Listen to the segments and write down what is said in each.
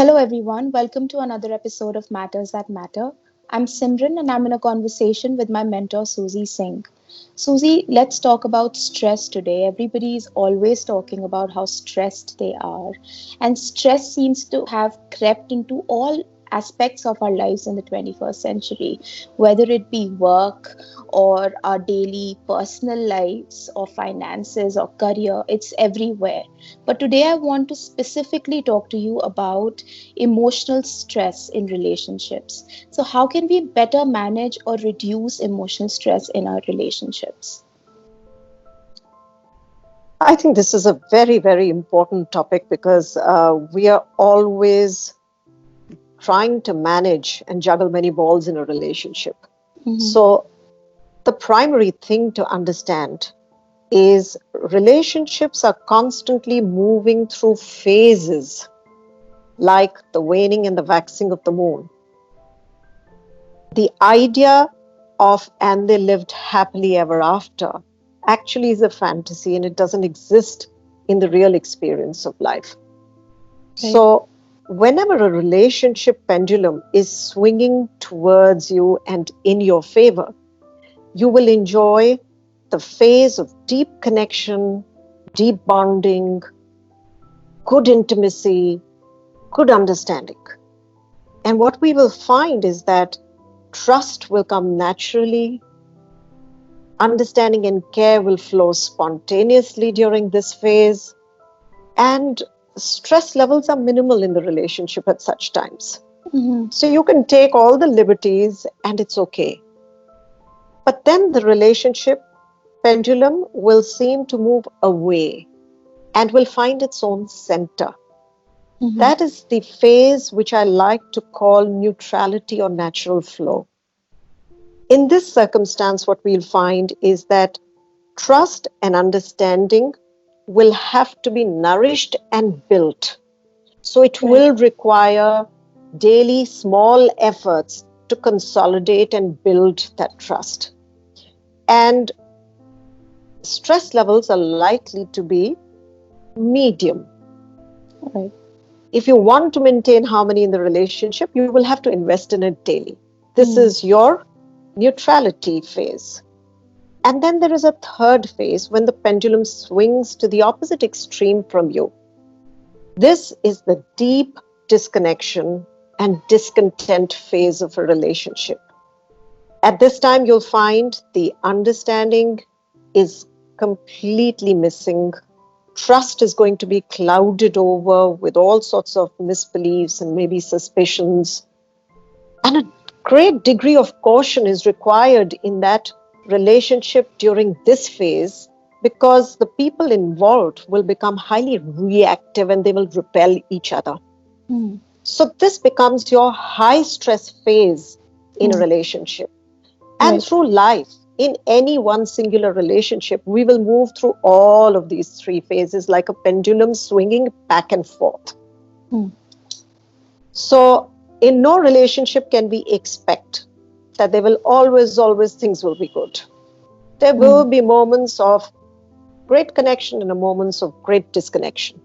Hello, everyone. Welcome to another episode of Matters That Matter. I'm Simran and I'm in a conversation with my mentor, Susie Singh. Susie, let's talk about stress today. Everybody is always talking about how stressed they are, and stress seems to have crept into all aspects of our lives in the 21st century, whether it be work or our daily personal lives or finances or career, it's everywhere. But today I want to specifically talk to you about emotional stress in relationships. So, how can we better manage or reduce emotional stress in our relationships? I think this is a very, very important topic because we are always trying to manage and juggle many balls in a relationship. Mm-hmm. So, the primary thing to understand is relationships are constantly moving through phases like the waning and the waxing of the moon. The idea of and they lived happily ever after actually is a fantasy and it doesn't exist in the real experience of life. Right. So, whenever a relationship pendulum is swinging towards you and in your favor, you will enjoy the phase of deep connection, deep bonding, good intimacy, good understanding. And what we will find is that trust will come naturally, understanding and care will flow spontaneously during this phase, and stress levels are minimal in the relationship at such times. Mm-hmm. So you can take all the liberties and it's okay. But then the relationship pendulum will seem to move away and will find its own center. Mm-hmm. That is the phase which I like to call neutrality or natural flow. In this circumstance, what we'll find is that trust and understanding will have to be nourished and built. So it Right. will require daily small efforts to consolidate and build that trust. And stress levels are likely to be medium. Right. If you want to maintain harmony in the relationship, you will have to invest in it daily. This Mm. is your neutrality phase. And then there is a third phase when the pendulum swings to the opposite extreme from you. This is the deep disconnection and discontent phase of a relationship. At this time, you'll find the understanding is completely missing. Trust is going to be clouded over with all sorts of misbeliefs and maybe suspicions. And a great degree of caution is required in that relationship during this phase because the people involved will become highly reactive and they will repel each other. Mm. So, this becomes your high stress phase in a Mm. relationship. And Right. through life, in any one singular relationship, we will move through all of these three phases like a pendulum swinging back and forth. Mm. So, in no relationship can we expect that there will always things will be good. There will Mm. be moments of great connection and moments of great disconnection.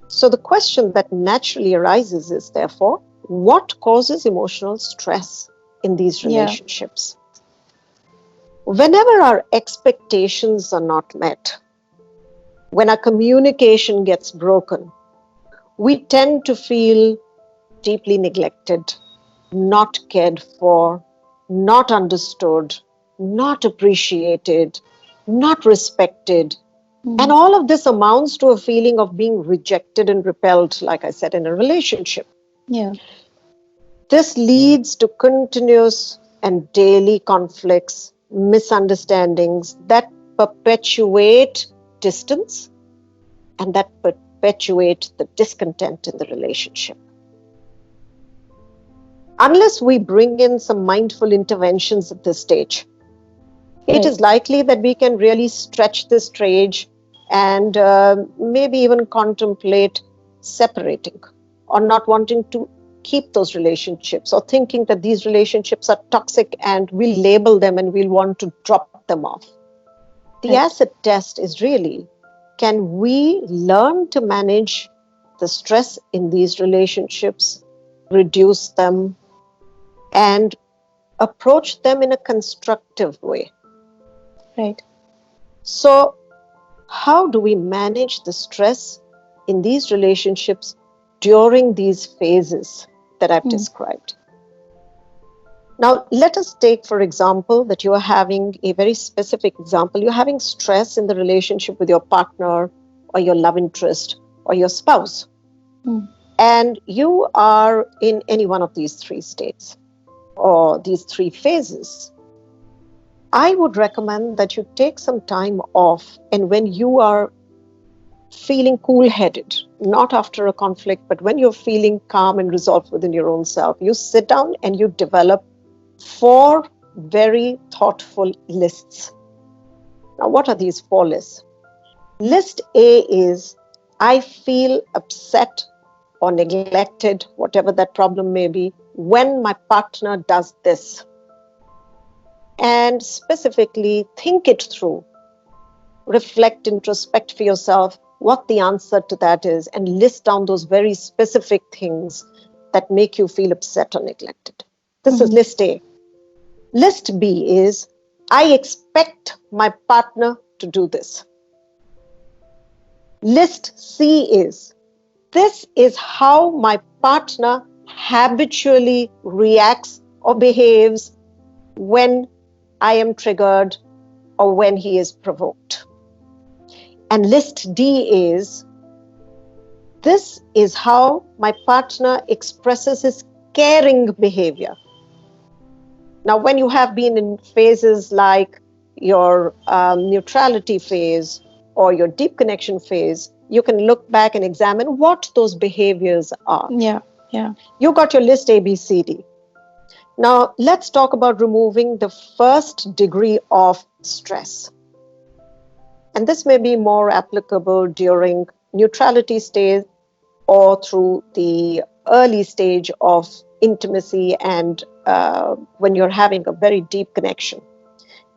So, the question that naturally arises is therefore, what causes emotional stress in these Yeah. relationships? Whenever our expectations are not met, when our communication gets broken, we tend to feel deeply neglected, not cared for, not understood, not appreciated, not respected. And Mm. all of this amounts to a feeling of being rejected and repelled, like I said, in a relationship. Yeah. This leads to continuous and daily conflicts, misunderstandings that perpetuate distance and that perpetuate the discontent in the relationship. Unless we bring in some mindful interventions at this stage, it Right. is likely that we can really stretch this stage and maybe even contemplate separating or not wanting to keep those relationships or thinking that these relationships are toxic and we'll label them and we'll want to drop them off. The Right. acid test is really, can we learn to manage the stress in these relationships, reduce them, and approach them in a constructive way. Right. So, how do we manage the stress in these relationships during these phases that I've Hmm. described? Now, let us take, for example, that you are having a very specific example. You're having stress in the relationship with your partner or your love interest or your spouse. Hmm. And you are in any one of these three states or these three phases. I would recommend that you take some time off. And when you are feeling cool headed, not after a conflict, but when you're feeling calm and resolved within your own self, you sit down and you develop four very thoughtful lists. Now, what are these four lists? List A is I feel upset or neglected, whatever that problem may be, when my partner does this. And specifically, think it through, reflect, introspect for yourself what the answer to that is, and list down those very specific things that make you feel upset or neglected. This is Hmm. list A. List B is I expect my partner to do this. List C is this is how my partner habitually reacts or behaves when I am triggered or when he is provoked. And list D is this is how my partner expresses his caring behavior. Now, when you have been in phases like your neutrality phase or your deep connection phase, you can look back and examine what those behaviors are. Yeah. Yeah. You got your list A, B, C, D. Now, let's talk about removing the first degree of stress. And this may be more applicable during neutrality stage or through the early stage of intimacy and when you're having a very deep connection.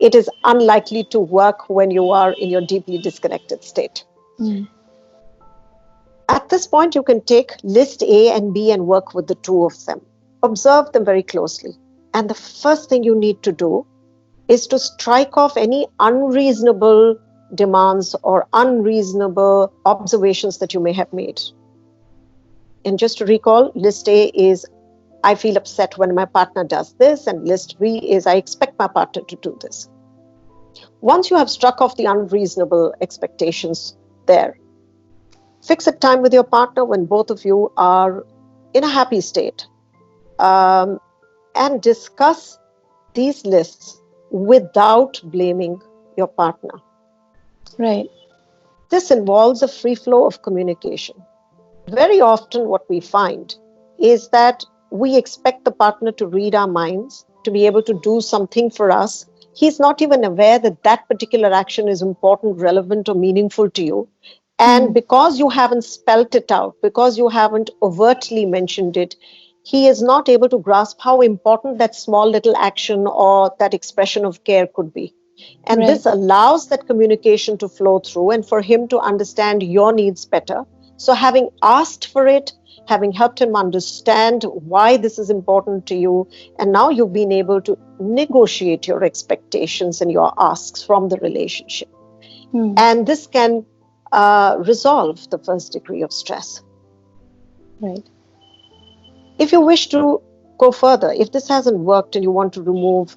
It is unlikely to work when you are in your deeply disconnected state. Hmm. At this point, you can take list A and B and work with the two of them. Observe them very closely. And the first thing you need to do is to strike off any unreasonable demands or unreasonable observations that you may have made. And just to recall, list A is I feel upset when my partner does this, and list B is I expect my partner to do this. Once you have struck off the unreasonable expectations there, fix a time with your partner when both of you are in a happy state and discuss these lists without blaming your partner. Right. This involves a free flow of communication. Very often, what we find is that we expect the partner to read our minds, to be able to do something for us. He's not even aware that that particular action is important, relevant, or meaningful to you. And Hmm. because you haven't spelt it out, because you haven't overtly mentioned it, he is not able to grasp how important that small little action or that expression of care could be. And Right. this allows that communication to flow through and for him to understand your needs better. So, having asked for it, having helped him understand why this is important to you, and now you've been able to negotiate your expectations and your asks from the relationship. Hmm. And this can resolve the first degree of stress. Right. If you wish to go further, if this hasn't worked and you want to remove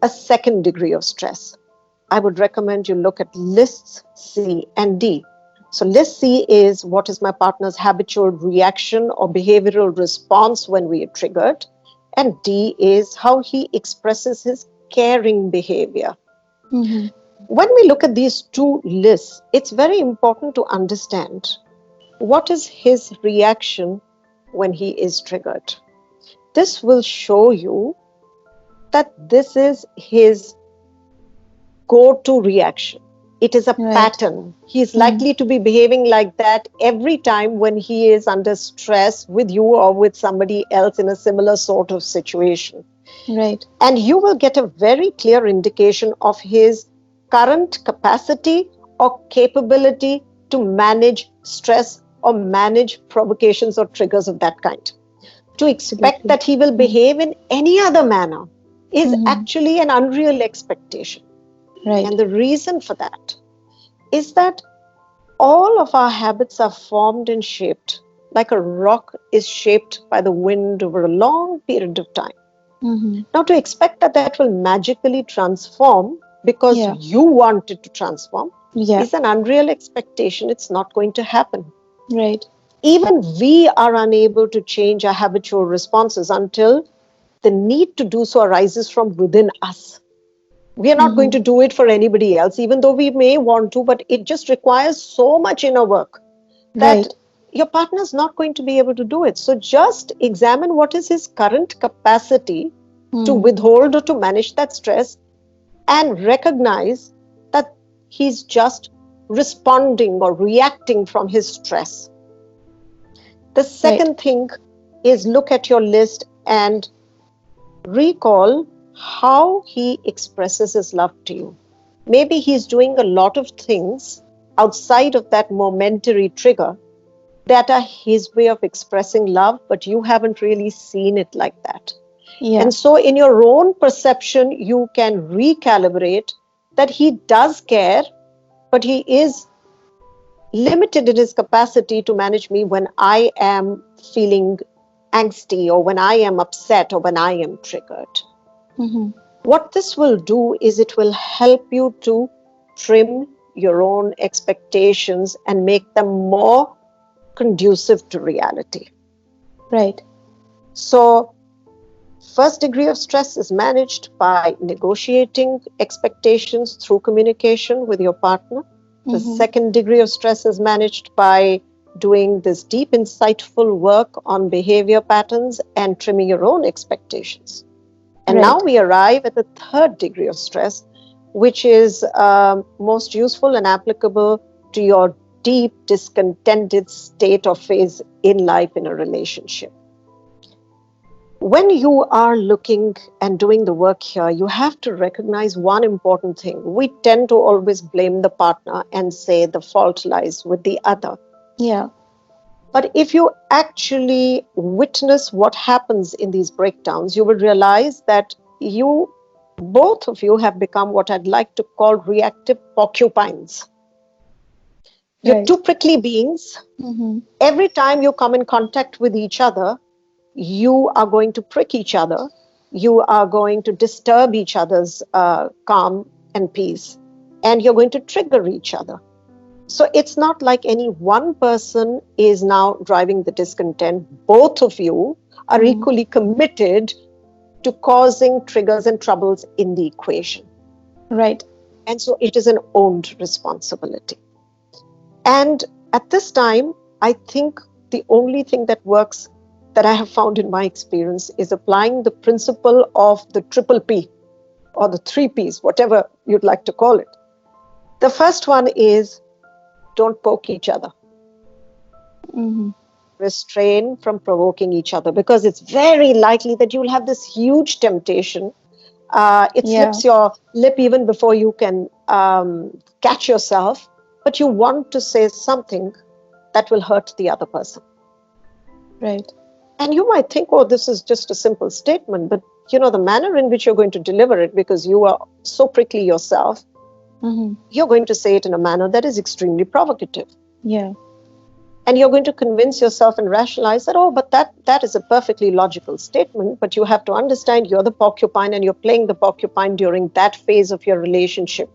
a second degree of stress, I would recommend you look at lists C and D. So, list C is what is my partner's habitual reaction or behavioral response when we are triggered, and D is how he expresses his caring behavior. Hmm. When we look at these two lists, it's very important to understand what is his reaction when he is triggered. This will show you that this is his go-to reaction. It is a Right. pattern. He is Hmm. likely to be behaving like that every time when he is under stress with you or with somebody else in a similar sort of situation. Right. And you will get a very clear indication of his current capacity or capability to manage stress or manage provocations or triggers of that kind. To expect Absolutely. that he will Mm. behave in any other manner is Mm-hmm. actually an unreal expectation. Right. And the reason for that is that all of our habits are formed and shaped like a rock is shaped by the wind over a long period of time. Mm-hmm. Now, to expect that that will magically transform because Yeah. you want it to transform Yeah. is an unreal expectation. It's not going to happen. Right. Even we are unable to change our habitual responses until the need to do so arises from within us. We are not going Mm-hmm. to do it for anybody else, even though we may want to, but it just requires so much inner work that Right. your partner is not going to be able to do it. So just examine what is his current capacity to Mm. withhold or to manage that stress and recognize that he's just responding or reacting from his stress. The Right. second thing is look at your list and recall how he expresses his love to you. Maybe he's doing a lot of things outside of that momentary trigger that are his way of expressing love, but you haven't really seen it like that. Yeah. And so, in your own perception, you can recalibrate that he does care, but he is limited in his capacity to manage me when I am feeling angsty or when I am upset or when I am triggered. Mm-hmm. What this will do is it will help you to trim your own expectations and make them more conducive to reality. Right. So, first degree of stress is managed by negotiating expectations through communication with your partner. The Mm-hmm. second degree of stress is managed by doing this deep, insightful work on behavior patterns and trimming your own expectations. And now Right. we arrive at the third degree of stress, which is most useful and applicable to your deep, discontented state or phase in life in a relationship. When you are looking and doing the work here, you have to recognize one important thing. We tend to always blame the partner and say the fault lies with the other. Yeah. But if you actually witness what happens in these breakdowns, you will realize that both of you, have become what I'd like to call reactive porcupines. You're Right. two prickly beings. Mm-hmm. Every time you come in contact with each other, you are going to prick each other. You are going to disturb each other's calm and peace, and you're going to trigger each other. So it's not like any one person is now driving the discontent. Both of you are Mm-hmm. equally committed to causing triggers and troubles in the equation. Right. And so it is an owned responsibility. And at this time, I think the only thing that works that I have found in my experience is applying the principle of the triple P or the three Ps, whatever you'd like to call it. The first one is don't poke each other. Mm-hmm. Restrain from provoking each other because it's very likely that you'll have this huge temptation. It Yeah. slips your lip even before you can catch yourself, but you want to say something that will hurt the other person. Right. And you might think, oh, this is just a simple statement, but the manner in which you're going to deliver it, because you are so prickly yourself, Mm-hmm. you're going to say it in a manner that is extremely provocative. Yeah. And you're going to convince yourself and rationalize that, oh, but that is a perfectly logical statement. But you have to understand you're the porcupine and you're playing the porcupine during that phase of your relationship.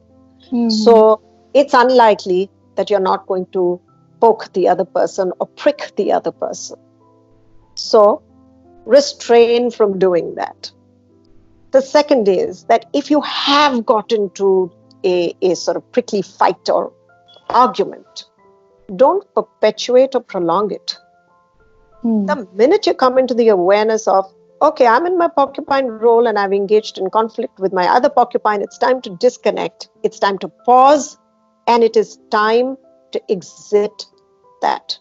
Mm-hmm. So it's unlikely that you're not going to poke the other person or prick the other person. So restrain from doing that. The second is that if you have got into a sort of prickly fight or argument, don't perpetuate or prolong it. Mm. The minute you come into the awareness of, okay, I'm in my porcupine role and I've engaged in conflict with my other porcupine, it's time to disconnect, it's time to pause, and it is time to exit that.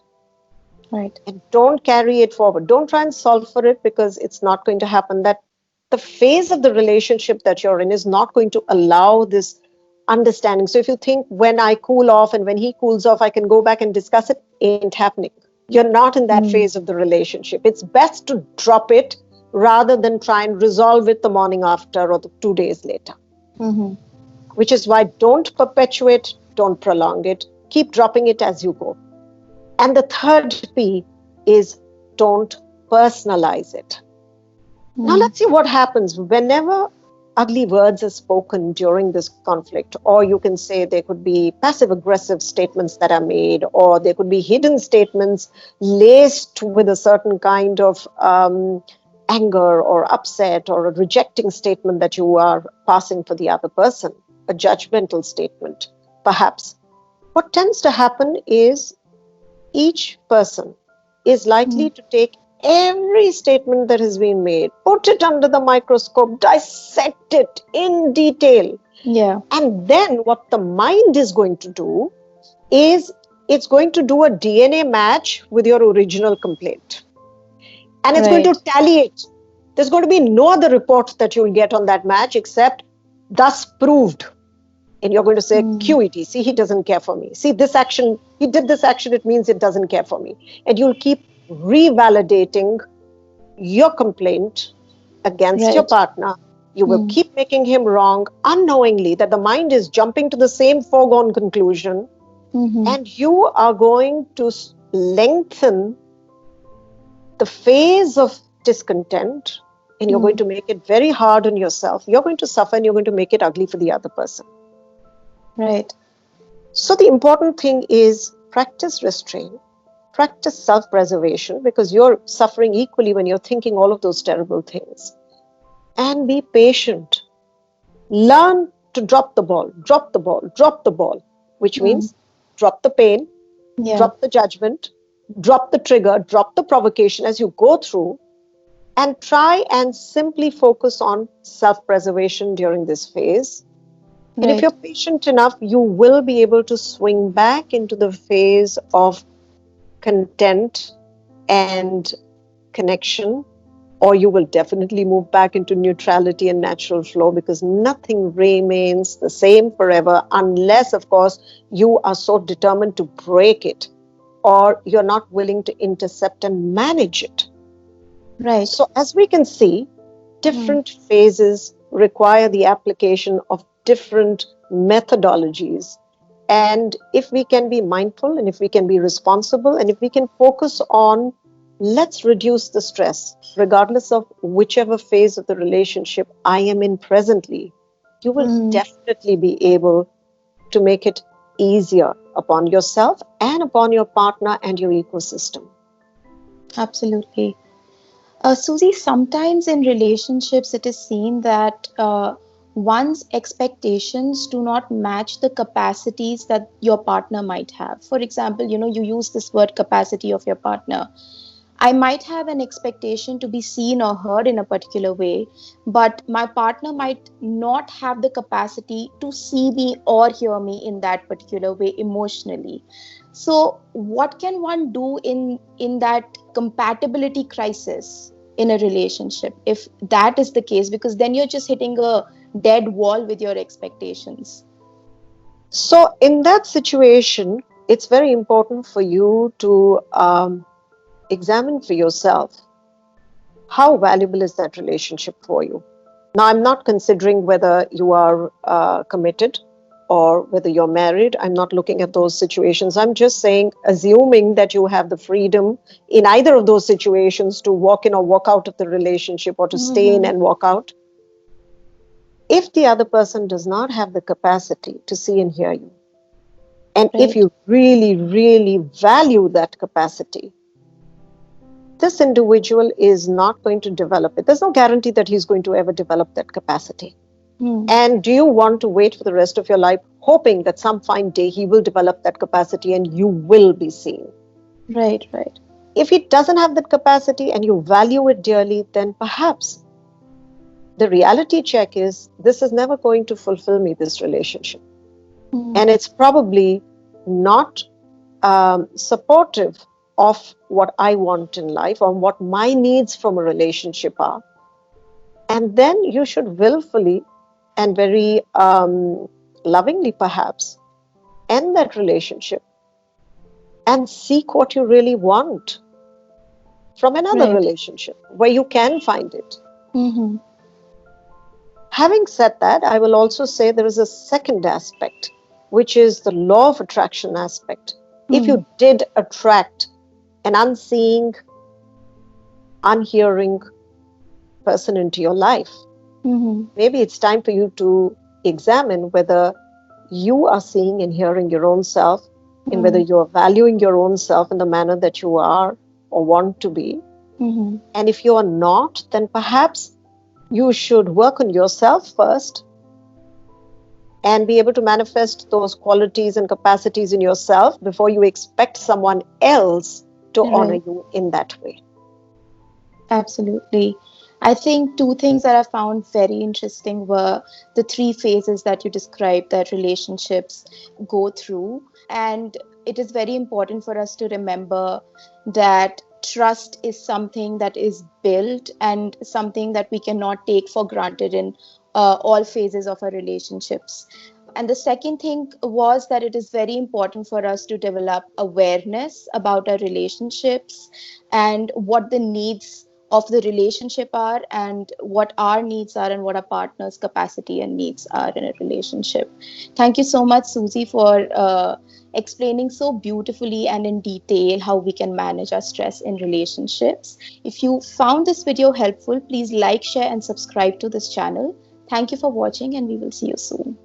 Right. And don't carry it forward. Don't try and solve for it because it's not going to happen. That the phase of the relationship that you're in is not going to allow this understanding. So if you think when I cool off and when he cools off, I can go back and discuss it, ain't happening. You're not in that Mm. phase of the relationship. It's best to drop it rather than try and resolve it the morning after or the 2 days later. Mm-hmm. Which is why don't perpetuate, don't prolong it, keep dropping it as you go. And the third P is don't personalize it. Now Mm. let's see what happens whenever ugly words are spoken during this conflict, or you can say there could be passive aggressive statements that are made, or there could be hidden statements laced with a certain kind of anger or upset, or a rejecting statement that you are passing for the other person, a judgmental statement, perhaps. What tends to happen is each person is likely Mm. to take every statement that has been made, put it under the microscope, dissect it in detail. Yeah. And then what the mind is going to do is it's going to do a DNA match with your original complaint. And it's going to Right. tally it. There's going to be no other report that you'll get on that match except thus proved. And you're going to say Mm. QET. See, he doesn't care for me. See, this action, he did this action, it means it doesn't care for me. And you'll keep revalidating your complaint against your Right. partner. You will Mm. keep making him wrong unknowingly, that the mind is jumping to the same foregone conclusion. Mm-hmm. And you are going to lengthen the phase of discontent, and you're going Mm. to make it very hard on yourself. You're going to suffer and you're going to make it ugly for the other person. Right. So the important thing is practice restraint, practice self-preservation, because you're suffering equally when you're thinking all of those terrible things. And be patient. Learn to drop the ball, drop the ball, drop the ball, which Mm. means drop the pain, Yeah. drop the judgment, drop the trigger, drop the provocation as you go through, and try and simply focus on self-preservation during this phase. And if you're Right. patient enough, you will be able to swing back into the phase of content and connection, or you will definitely move back into neutrality and natural flow, because nothing remains the same forever unless, of course, you are so determined to break it or you're not willing to intercept and manage it. Right. So, as we can see, Mm. different phases require the application of different methodologies. And if we can be mindful and if we can be responsible and if we can focus on let's reduce the stress, regardless of whichever phase of the relationship I am in presently, you will Mm. definitely be able to make it easier upon yourself and upon your partner and your ecosystem. Absolutely. Susie, sometimes in relationships, it is seen that one's expectations do not match the capacities that your partner might have. For example, you use this word capacity of your partner. I might have an expectation to be seen or heard in a particular way, but my partner might not have the capacity to see me or hear me in that particular way emotionally. So, what can one do in that compatibility crisis in a relationship if that is the case? Because then you're just hitting a dead wall with your expectations. So, in that situation, it's very important for you to examine for yourself how valuable is that relationship for you. Now, I'm not considering whether you are committed or whether you're married. I'm not looking at those situations. I'm just saying, assuming that you have the freedom in either of those situations to walk in or walk out of the relationship or to stay in Mm-hmm. and walk out. If the other person does not have the capacity to see and hear you, and if Right. you really, really value that capacity, this individual is not going to develop it. There's no guarantee that he's going to ever develop that capacity. Mm. And do you want to wait for the rest of your life hoping that some fine day he will develop that capacity and you will be seen? Right. Right. If he doesn't have that capacity and you value it dearly, then perhaps the reality check is this is never going to fulfill me, this relationship. Mm. And it's probably not supportive of what I want in life or what my needs from a relationship are. And then you should willfully and very lovingly perhaps, end that relationship and seek what you really want from another Right. relationship where you can find it. Mm-hmm. Having said that, I will also say there is a second aspect, which is the law of attraction aspect. If Mm-hmm. you did attract an unseeing, unhearing person into your life, Mm-hmm. maybe it's time for you to examine whether you are seeing and hearing your own self, in whether you're valuing your own self in the manner that you are or want to be. Mm-hmm. And if you are not, then perhaps you should work on yourself first and be able to manifest those qualities and capacities in yourself before you expect someone else to honor Right. you in that way. Absolutely. I think two things that I found very interesting were the three phases that you described that relationships go through. And it is very important for us to remember that trust is something that is built and something that we cannot take for granted in all phases of our relationships. And the second thing was that it is very important for us to develop awareness about our relationships and what the needs of the relationship are and what our needs are and what our partner's capacity and needs are in a relationship. Thank you so much, Susie, for explaining so beautifully and in detail how we can manage our stress in relationships. If you found this video helpful, please like, share, and subscribe to this channel. Thank you for watching, and we will see you soon.